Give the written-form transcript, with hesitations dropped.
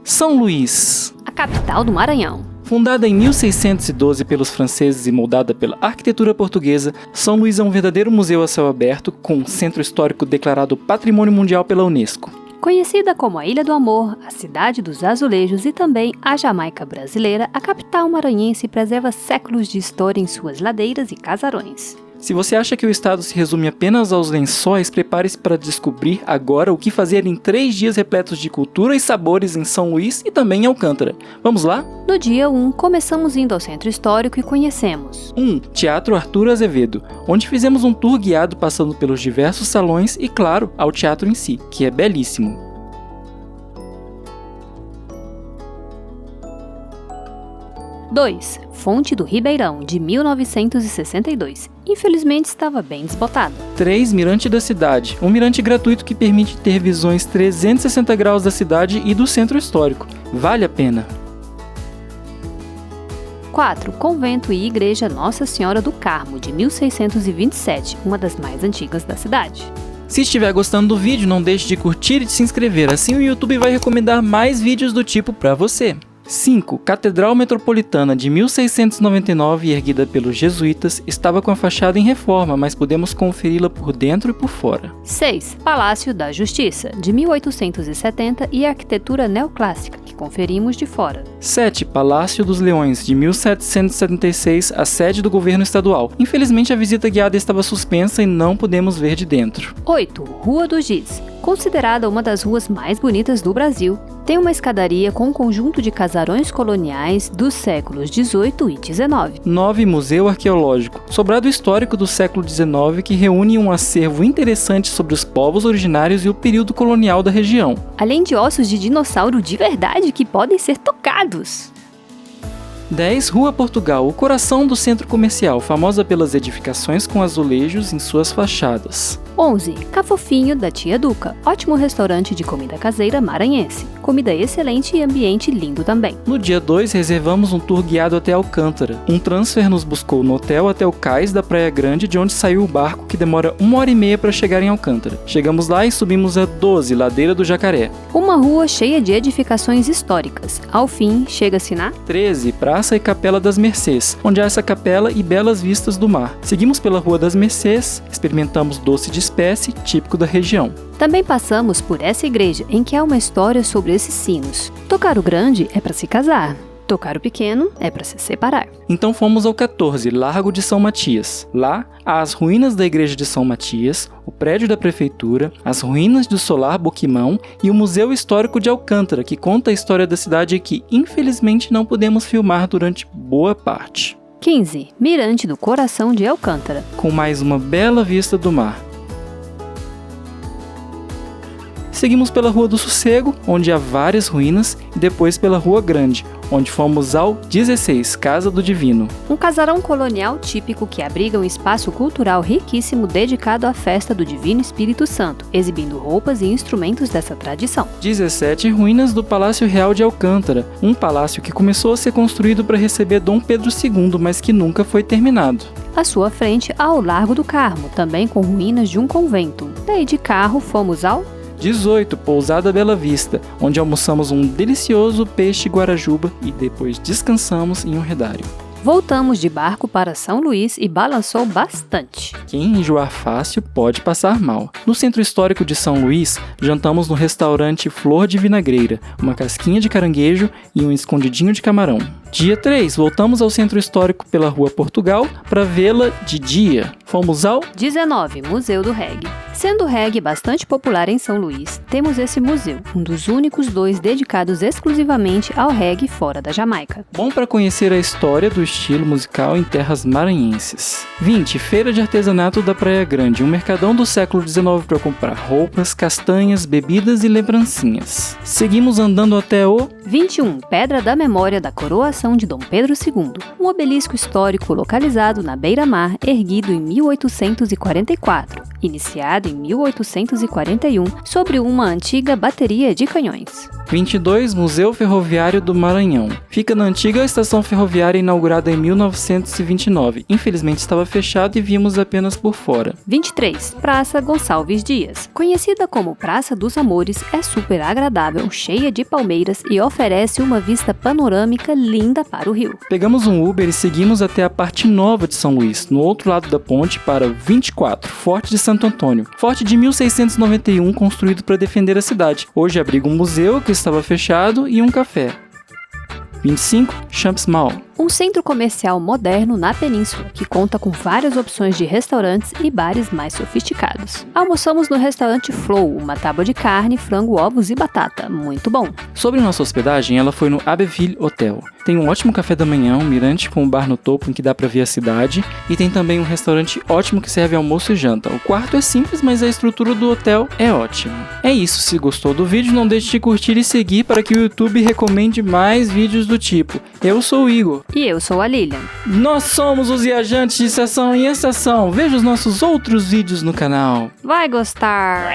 São Luís, a capital do Maranhão. Fundada em 1612 pelos franceses e moldada pela arquitetura portuguesa, São Luís é um verdadeiro museu a céu aberto, com um centro histórico declarado Patrimônio Mundial pela Unesco. Conhecida como a Ilha do Amor, a cidade dos azulejos e também a Jamaica brasileira, a capital maranhense preserva séculos de história em suas ladeiras e casarões. Se você acha que o estado se resume apenas aos lençóis, prepare-se para descobrir agora o que fazer em 3 dias repletos de cultura e sabores em São Luís e também em Alcântara. Vamos lá? No dia 1, começamos indo ao Centro Histórico e conhecemos 1. Teatro Arthur Azevedo, onde fizemos um tour guiado passando pelos diversos salões e, claro, ao teatro em si, que é belíssimo. 2. Fonte do Ribeirão, de 1962. Infelizmente estava bem desbotada. 3. Mirante da cidade, um mirante gratuito que permite ter visões 360 graus da cidade e do centro histórico. Vale a pena. 4. Convento e Igreja Nossa Senhora do Carmo, de 1627, uma das mais antigas da cidade. Se estiver gostando do vídeo, não deixe de curtir e de se inscrever, assim o YouTube vai recomendar mais vídeos do tipo para você. 5. Catedral Metropolitana, de 1699, erguida pelos jesuítas, estava com a fachada em reforma, mas podemos conferi-la por dentro e por fora. 6. Palácio da Justiça, de 1870 e arquitetura neoclássica, que conferimos de fora. 7. Palácio dos Leões, de 1776, a sede do governo estadual. Infelizmente a visita guiada estava suspensa e não podemos ver de dentro. 8. Rua do Giz, considerada uma das ruas mais bonitas do Brasil. Tem uma escadaria com um conjunto de casarões coloniais dos séculos XVIII e XIX. 9. Museu Arqueológico, sobrado histórico do século XIX que reúne um acervo interessante sobre os povos originários e o período colonial da região. Além de ossos de dinossauro de verdade que podem ser tocados. 10. Rua Portugal, o coração do centro comercial, famosa pelas edificações com azulejos em suas fachadas. 11. Cafofinho da Tia Duca, ótimo restaurante de comida caseira maranhense. Comida excelente e ambiente lindo também. No dia 2, reservamos um tour guiado até Alcântara. Um transfer nos buscou no hotel até o cais da Praia Grande, de onde saiu o barco, que demora 1h30 para chegar em Alcântara. Chegamos lá e subimos a 12, Ladeira do Jacaré. Uma rua cheia de edificações históricas. Ao fim, chega-se na 13, Praça e Capela das Mercês, onde há essa capela e belas vistas do mar. Seguimos pela Rua das Mercês, experimentamos doce de espécie, típico da região. Também passamos por essa igreja, em que há uma história sobre esses sinos. Tocar o grande é para se casar. Tocar o pequeno é para se separar. Então fomos ao 14, Largo de São Matias. Lá, há as ruínas da igreja de São Matias, o prédio da prefeitura, as ruínas do Solar Boquimão e o Museu Histórico de Alcântara, que conta a história da cidade e que, infelizmente, não pudemos filmar durante boa parte. 15. Mirante do Coração de Alcântara, com mais uma bela vista do mar. Seguimos pela Rua do Sossego, onde há várias ruínas, e depois pela Rua Grande, onde fomos ao 16, Casa do Divino. Um casarão colonial típico que abriga um espaço cultural riquíssimo dedicado à festa do Divino Espírito Santo, exibindo roupas e instrumentos dessa tradição. 17, Ruínas do Palácio Real de Alcântara, um palácio que começou a ser construído para receber Dom Pedro II, mas que nunca foi terminado. À sua frente há o Largo do Carmo, também com ruínas de um convento. Daí de carro fomos ao 18, Pousada Bela Vista, onde almoçamos um delicioso peixe guarajuba e depois descansamos em um redário. Voltamos de barco para São Luís e balançou bastante. Quem enjoar fácil pode passar mal. No centro histórico de São Luís, jantamos no restaurante Flor de Vinagreira, uma casquinha de caranguejo e um escondidinho de camarão. Dia 3, voltamos ao centro histórico pela Rua Portugal para vê-la de dia. Fomos ao 19, Museu do Reggae. Sendo o reggae bastante popular em São Luís, temos esse museu, um dos únicos 2 dedicados exclusivamente ao reggae fora da Jamaica. Bom para conhecer a história do estilo musical em terras maranhenses. 20, Feira de Artesanato da Praia Grande, um mercadão do século XIX para comprar roupas, castanhas, bebidas e lembrancinhas. Seguimos andando até o 21, Pedra da Memória da Coroação de Dom Pedro II, um obelisco histórico localizado na beira-mar, erguido em 1844. iniciado em 1841, sobre uma antiga bateria de canhões. 22. Museu Ferroviário do Maranhão. Fica na antiga estação ferroviária inaugurada em 1929. Infelizmente estava fechado e vimos apenas por fora. 23. Praça Gonçalves Dias. Conhecida como Praça dos Amores, é super agradável, cheia de palmeiras e oferece uma vista panorâmica linda para o rio. Pegamos um Uber e seguimos até a parte nova de São Luís, no outro lado da ponte, para 24. Forte de Santo Antônio. Forte de 1691, construído para defender a cidade. Hoje abriga um museu que estava fechado e um café. 25. Champs Mall. Um centro comercial moderno na península, que conta com várias opções de restaurantes e bares mais sofisticados. Almoçamos no restaurante Flow, uma tábua de carne, frango, ovos e batata. Muito bom! Sobre nossa hospedagem, ela foi no Abbeville Hotel. Tem um ótimo café da manhã, um mirante com um bar no topo em que dá pra ver a cidade, e tem também um restaurante ótimo que serve almoço e janta. O quarto é simples, mas a estrutura do hotel é ótima. É isso, se gostou do vídeo, não deixe de curtir e seguir para que o YouTube recomende mais vídeos do tipo. Eu sou o Igor. E eu sou a Lilian. Nós somos os viajantes de estação em estação. Veja os nossos outros vídeos no canal. Vai gostar!